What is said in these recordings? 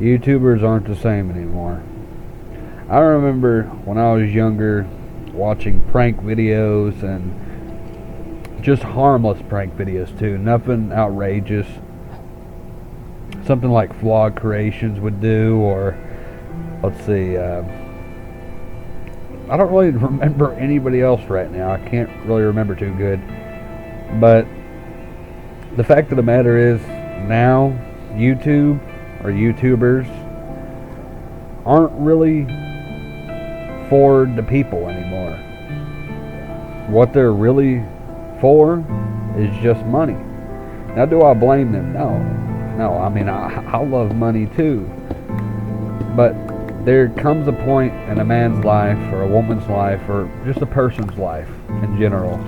YouTubers aren't the same anymore. I remember when I was younger watching prank videos and just harmless prank videos too. Nothing outrageous. Something like Vlog Creations would do, or let's see, I don't really remember anybody else right now. I can't really remember too good. But the fact of the matter is, now YouTube or YouTubers aren't really for the people anymore. What they're really for is just money. Now, do I blame them? No. I mean, I love money too. But there comes a point in a man's life, or a woman's life, or just a person's life in general,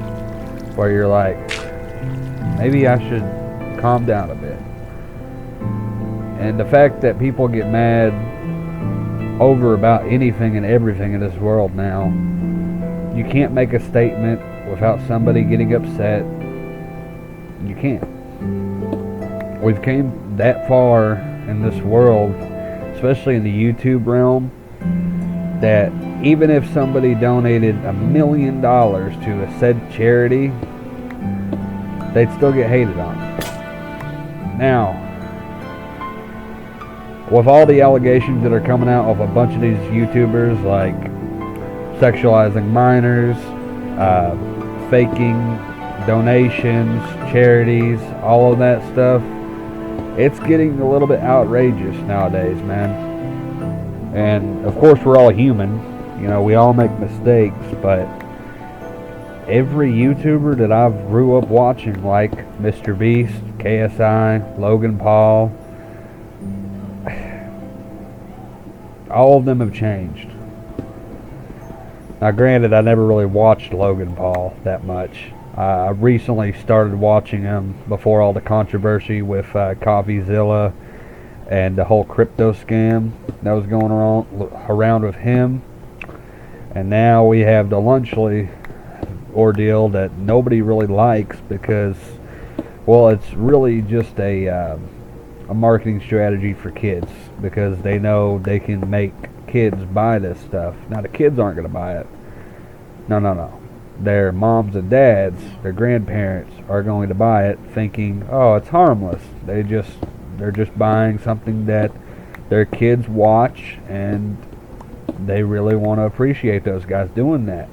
where you're like, maybe I should calm down a bit. And the fact that people get mad over about anything and everything in this world now, you can't make a statement without somebody getting upset. You can't. We've came that far in this world, especially in the YouTube realm, that even if somebody donated $1 million to a said charity, they'd still get hated on. Now, with all the allegations that are coming out of a bunch of these YouTubers, like sexualizing minors, faking donations, charities, all of that stuff, it's getting a little bit outrageous nowadays, man. And of course, we're all human. You know, we all make mistakes, but every YouTuber that I've grew up watching, like Mr. Beast, KSI, Logan Paul, all of them have changed. Now, granted, I never really watched Logan Paul that much. I recently started watching him before all the controversy with CoffeeZilla and the whole crypto scam that was going around with him. And now we have the Lunchly ordeal that nobody really likes because, well, it's really just a marketing strategy for kids, because they know they can make kids buy this stuff. Now, the kids aren't going to buy it. No. Their moms and dads, their grandparents are going to buy it thinking, oh, it's harmless. They're just buying something that their kids watch, and they really want to appreciate those guys doing that.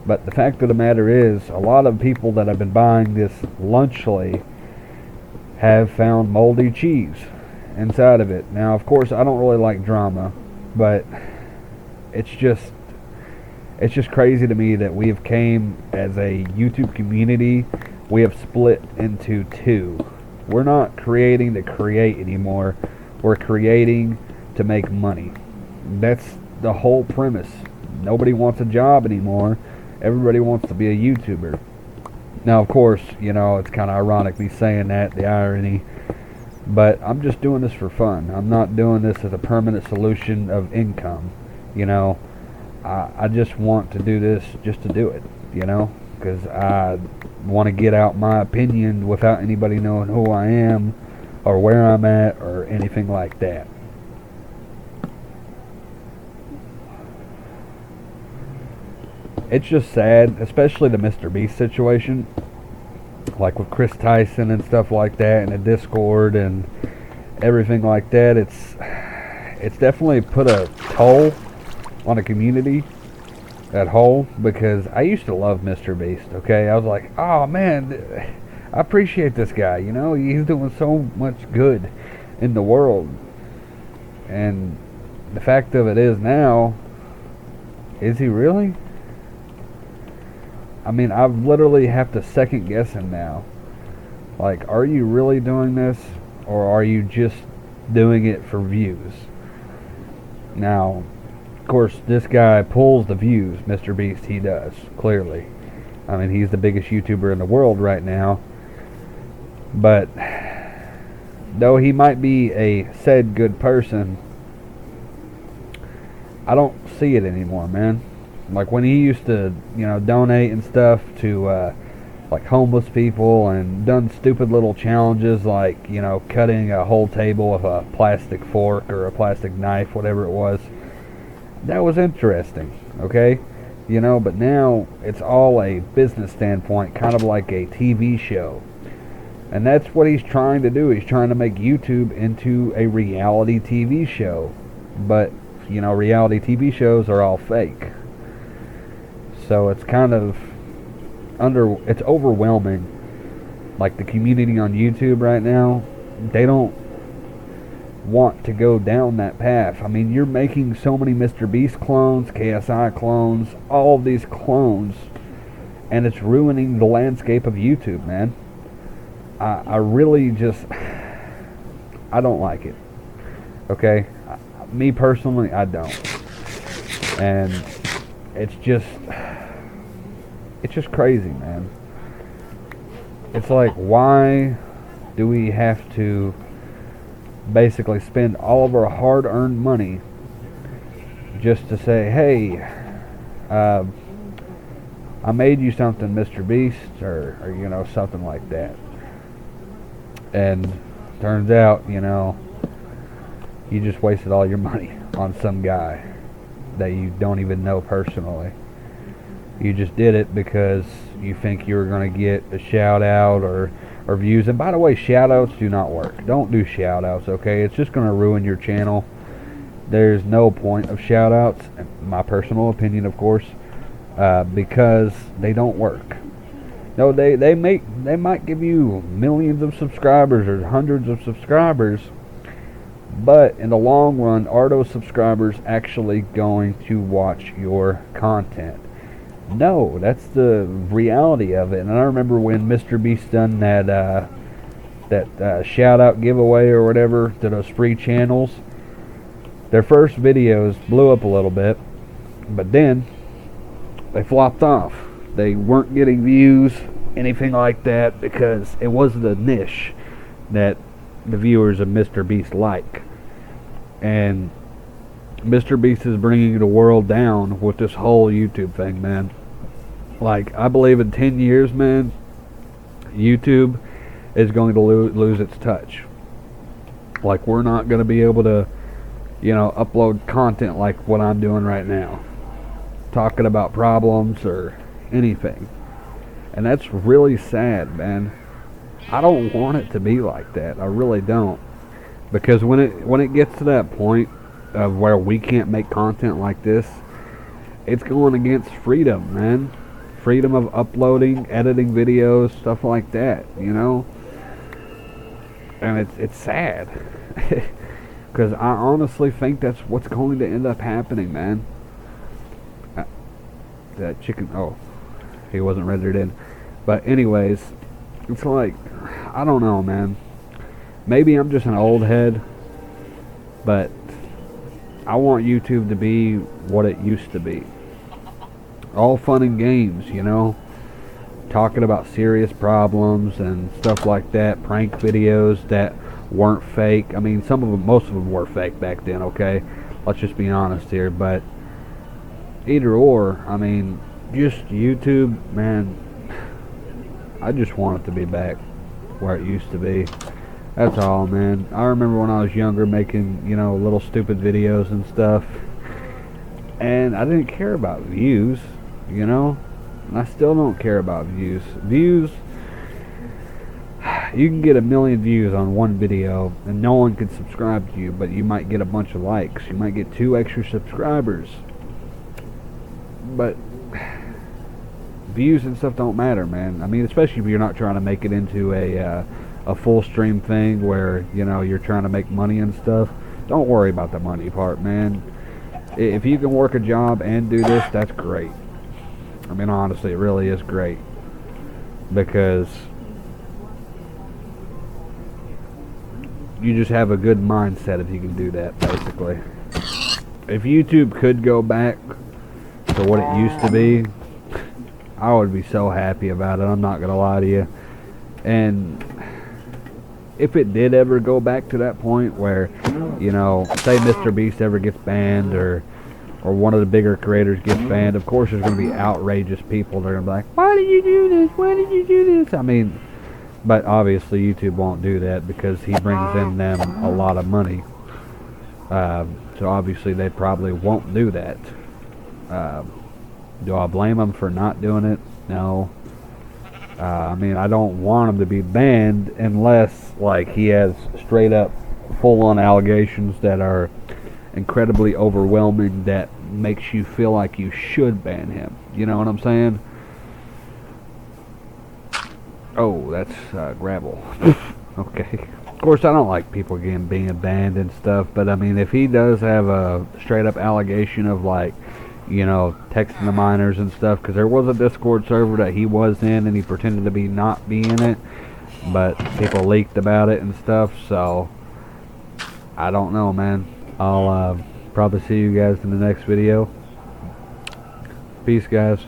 But the fact of the matter is, a lot of people that have been buying this Lunchly have found moldy cheese inside of it. Now, of course, I don't really like drama, but it's just crazy to me that we have came as a YouTube community, we have split into two. We're not creating to create anymore. We're creating to make money. That's the whole premise. Nobody wants a job anymore. Everybody wants to be a YouTuber. Now, of course, you know, it's kind of ironic me saying that, the irony, but I'm just doing this for fun. I'm not doing this as a permanent solution of income. You know, I just want to do this just to do it, you know, because I want to get out my opinion without anybody knowing who I am or where I'm at or anything like that. It's just sad, especially the Mr. Beast situation, like with Chris Tyson and stuff like that, and the Discord and everything like that. It's definitely put a toll on a community at whole, because I used to love Mr. Beast, okay? I was like, oh man, I appreciate this guy, you know? He's doing so much good in the world. And the fact of it is now, is he really? I mean, I literally have to second guess him now. Like, are you really doing this, or are you just doing it for views? Now, of course, this guy pulls the views, Mr. Beast, he does, clearly. I mean, he's the biggest YouTuber in the world right now. But, though he might be a said good person, I don't see it anymore, man. Like when he used to, you know, donate and stuff to, like homeless people and done stupid little challenges like, you know, cutting a whole table with a plastic fork or a plastic knife, whatever it was. That was interesting, okay? You know, but now it's all a business standpoint, kind of like a TV show. And that's what he's trying to do. He's trying to make YouTube into a reality TV show. But, you know, reality TV shows are all fake. So it's kind of it's overwhelming. Like the community on YouTube right now, they don't want to go down that path. I mean, you're making so many Mr. Beast clones, KSI clones, all of these clones, and it's ruining the landscape of YouTube, man. I really just, I don't like it. Okay? Me personally, I don't. And it's just crazy, man. It's like, why do we have to basically spend all of our hard-earned money just to say, hey, I made you something, Mr. Beast, or you know, something like that. And turns out, you know, you just wasted all your money on some guy that you don't even know personally. You just did it because you think you were going to get a shout out or views. And by the way, shout outs do not work. Don't do shout outs, okay? It's just going to ruin your channel. There's no point of shout outs, my personal opinion, of course, because they don't work. No, they might give you millions of subscribers or hundreds of subscribers, but in the long run, are those subscribers actually going to watch your content? No, that's the reality of it. And I remember when Mr. Beast done that shout out giveaway or whatever to those free channels. Their first videos blew up a little bit, but then they flopped off. They weren't getting views, anything like that, because it wasn't a niche that the viewers of Mr. Beast like. And Mr. Beast is bringing the world down with this whole YouTube thing, man. Like, I believe in 10 years, man, YouTube is going to lose its touch. Like, we're not going to be able to, you know, upload content like what I'm doing right now, talking about problems or anything. And that's really sad, man. I don't want it to be like that. I really don't. Because when it gets to that point of where we can't make content like this, it's going against freedom, man. Freedom of uploading, editing videos, stuff like that, you know? And it's sad. Because I honestly think that's what's going to end up happening, man. That chicken, oh, he wasn't rendered in. But anyways, it's like, I don't know, man. Maybe I'm just an old head, but I want YouTube to be what it used to be. All fun and games, you know? Talking about serious problems and stuff like that. Prank videos that weren't fake. I mean, most of them were fake back then, okay? Let's just be honest here. But either or, I mean, just YouTube, man, I just want it to be back where it used to be. That's all, man. I remember when I was younger making, you know, little stupid videos and stuff. And I didn't care about views, you know? And I still don't care about views. Views, you can get 1 million views on one video and no one can subscribe to you, but you might get a bunch of likes. You might get 2 extra subscribers. But views and stuff don't matter, man. I mean, especially if you're not trying to make it into a full stream thing where, you know, you're trying to make money and stuff. Don't worry about the money part, man. If you can work a job and do this, that's great. I mean, honestly, it really is great. Because you just have a good mindset if you can do that, basically. If YouTube could go back to what it used to be, I would be so happy about it. I'm not going to lie to you. And if it did ever go back to that point where, you know, say Mr. Beast ever gets banned or or one of the bigger creators gets banned, of course there's going to be outrageous people that are going to be like, why did you do this? Why did you do this? I mean, but obviously YouTube won't do that because he brings in them a lot of money. So obviously they probably won't do that. Do I blame him for not doing it? No. I mean, I don't want him to be banned unless, like, he has straight up full-on allegations that are incredibly overwhelming that makes you feel like you should ban him. You know what I'm saying? Oh, that's gravel. Okay. Of course, I don't like people being banned and stuff, but I mean, if he does have a straight up allegation of, like, you know, texting the minors and stuff, because there was a Discord server that he was in and he pretended to be not be in it, but people leaked about it and stuff, so I don't know, man. I'll probably see you guys in the next video. Peace, guys.